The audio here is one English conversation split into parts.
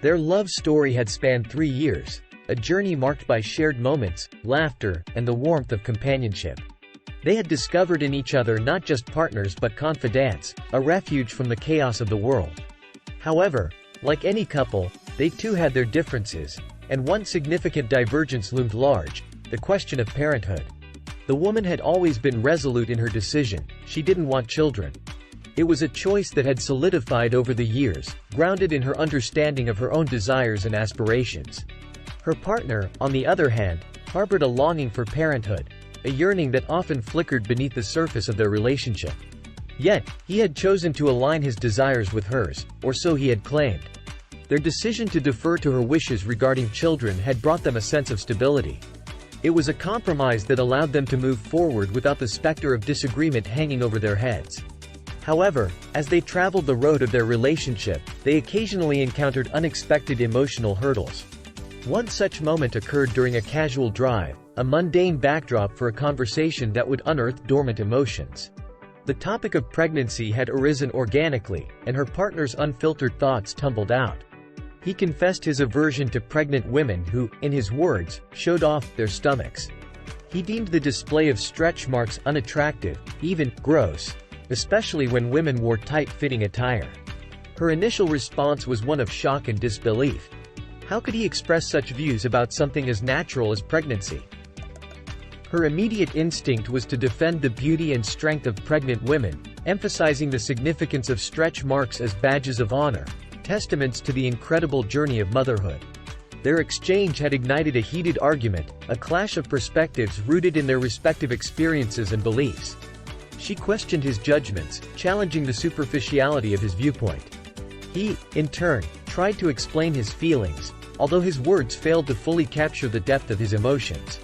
Their love story had spanned 3 years, a journey marked by shared moments, laughter, and the warmth of companionship. They had discovered in each other not just partners but confidants, a refuge from the chaos of the world. However, like any couple, they too had their differences, and one significant divergence loomed large: the question of parenthood. The woman had always been resolute in her decision. She didn't want children. It was a choice that had solidified over the years, grounded in her understanding of her own desires and aspirations. Her partner, on the other hand, harbored a longing for parenthood, a yearning that often flickered beneath the surface of their relationship. Yet, he had chosen to align his desires with hers, or so he had claimed. Their decision to defer to her wishes regarding children had brought them a sense of stability. It was a compromise that allowed them to move forward without the specter of disagreement hanging over their heads. However, as they traveled the road of their relationship, they occasionally encountered unexpected emotional hurdles. One such moment occurred during a casual drive, a mundane backdrop for a conversation that would unearth dormant emotions. The topic of pregnancy had arisen organically, and her partner's unfiltered thoughts tumbled out. He confessed his aversion to pregnant women who, in his words, showed off their stomachs. He deemed the display of stretch marks unattractive, even gross, especially when women wore tight-fitting attire. Her initial response was one of shock and disbelief. How could he express such views about something as natural as pregnancy? Her immediate instinct was to defend the beauty and strength of pregnant women, emphasizing the significance of stretch marks as badges of honor, testaments to the incredible journey of motherhood. Their exchange had ignited a heated argument, a clash of perspectives rooted in their respective experiences and beliefs. She questioned his judgments, challenging the superficiality of his viewpoint. He, in turn, tried to explain his feelings, although his words failed to fully capture the depth of his emotions.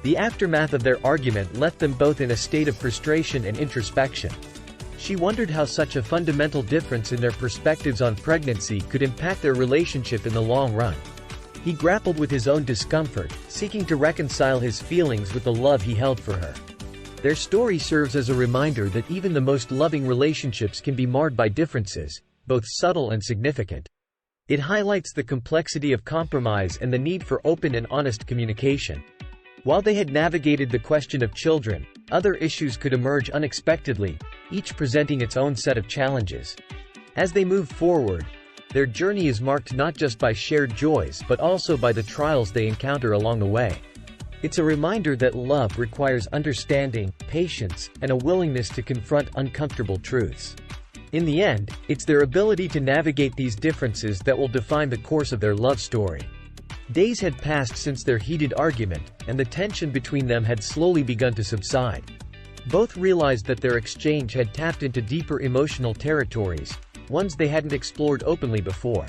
The aftermath of their argument left them both in a state of frustration and introspection. She wondered how such a fundamental difference in their perspectives on pregnancy could impact their relationship in the long run. He grappled with his own discomfort, seeking to reconcile his feelings with the love he held for her. Their story serves as a reminder that even the most loving relationships can be marred by differences, both subtle and significant. It highlights the complexity of compromise and the need for open and honest communication. While they had navigated the question of children, other issues could emerge unexpectedly, each presenting its own set of challenges. As they move forward, their journey is marked not just by shared joys but also by the trials they encounter along the way. It's a reminder that love requires understanding, patience, and a willingness to confront uncomfortable truths. In the end, it's their ability to navigate these differences that will define the course of their love story. Days had passed since their heated argument, and the tension between them had slowly begun to subside. Both realized that their exchange had tapped into deeper emotional territories, ones they hadn't explored openly before.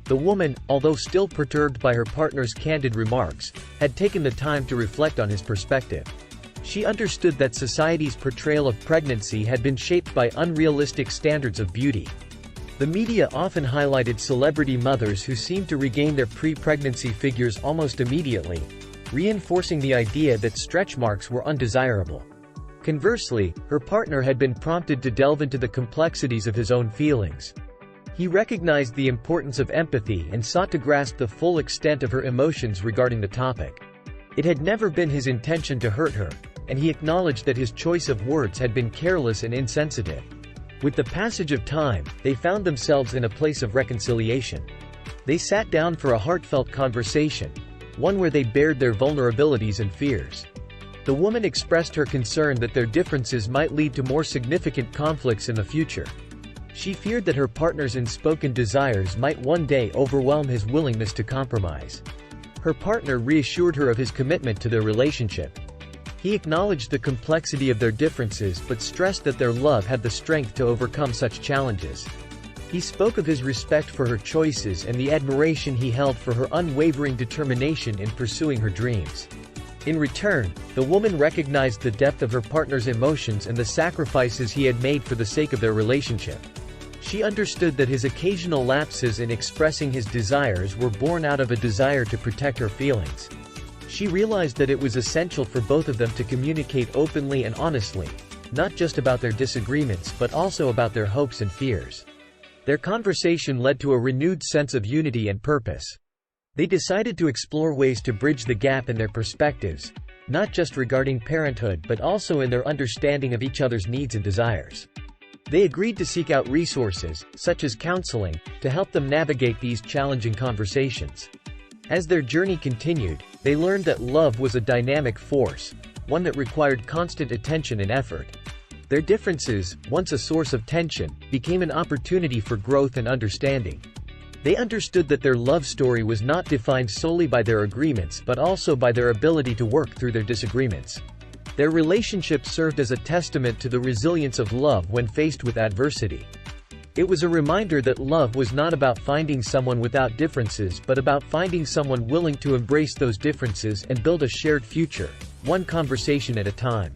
The woman, although still perturbed by her partner's candid remarks, had taken the time to reflect on his perspective. She understood that society's portrayal of pregnancy had been shaped by unrealistic standards of beauty. The media often highlighted celebrity mothers who seemed to regain their pre-pregnancy figures almost immediately, reinforcing the idea that stretch marks were undesirable. Conversely, her partner had been prompted to delve into the complexities of his own feelings. He recognized the importance of empathy and sought to grasp the full extent of her emotions regarding the topic. It had never been his intention to hurt her, and he acknowledged that his choice of words had been careless and insensitive. With the passage of time, they found themselves in a place of reconciliation. They sat down for a heartfelt conversation, one where they bared their vulnerabilities and fears. The woman expressed her concern that their differences might lead to more significant conflicts in the future. She feared that her partner's unspoken desires might one day overwhelm his willingness to compromise. Her partner reassured her of his commitment to their relationship. He acknowledged the complexity of their differences but stressed that their love had the strength to overcome such challenges. He spoke of his respect for her choices and the admiration he held for her unwavering determination in pursuing her dreams. In return, the woman recognized the depth of her partner's emotions and the sacrifices he had made for the sake of their relationship. She understood that his occasional lapses in expressing his desires were born out of a desire to protect her feelings. She realized that it was essential for both of them to communicate openly and honestly, not just about their disagreements but also about their hopes and fears. Their conversation led to a renewed sense of unity and purpose. They decided to explore ways to bridge the gap in their perspectives, not just regarding parenthood but also in their understanding of each other's needs and desires. They agreed to seek out resources, such as counseling, to help them navigate these challenging conversations. As their journey continued, they learned that love was a dynamic force, one that required constant attention and effort. Their differences, once a source of tension, became an opportunity for growth and understanding. They understood that their love story was not defined solely by their agreements but also by their ability to work through their disagreements. Their relationship served as a testament to the resilience of love when faced with adversity. It was a reminder that love was not about finding someone without differences but about finding someone willing to embrace those differences and build a shared future, one conversation at a time.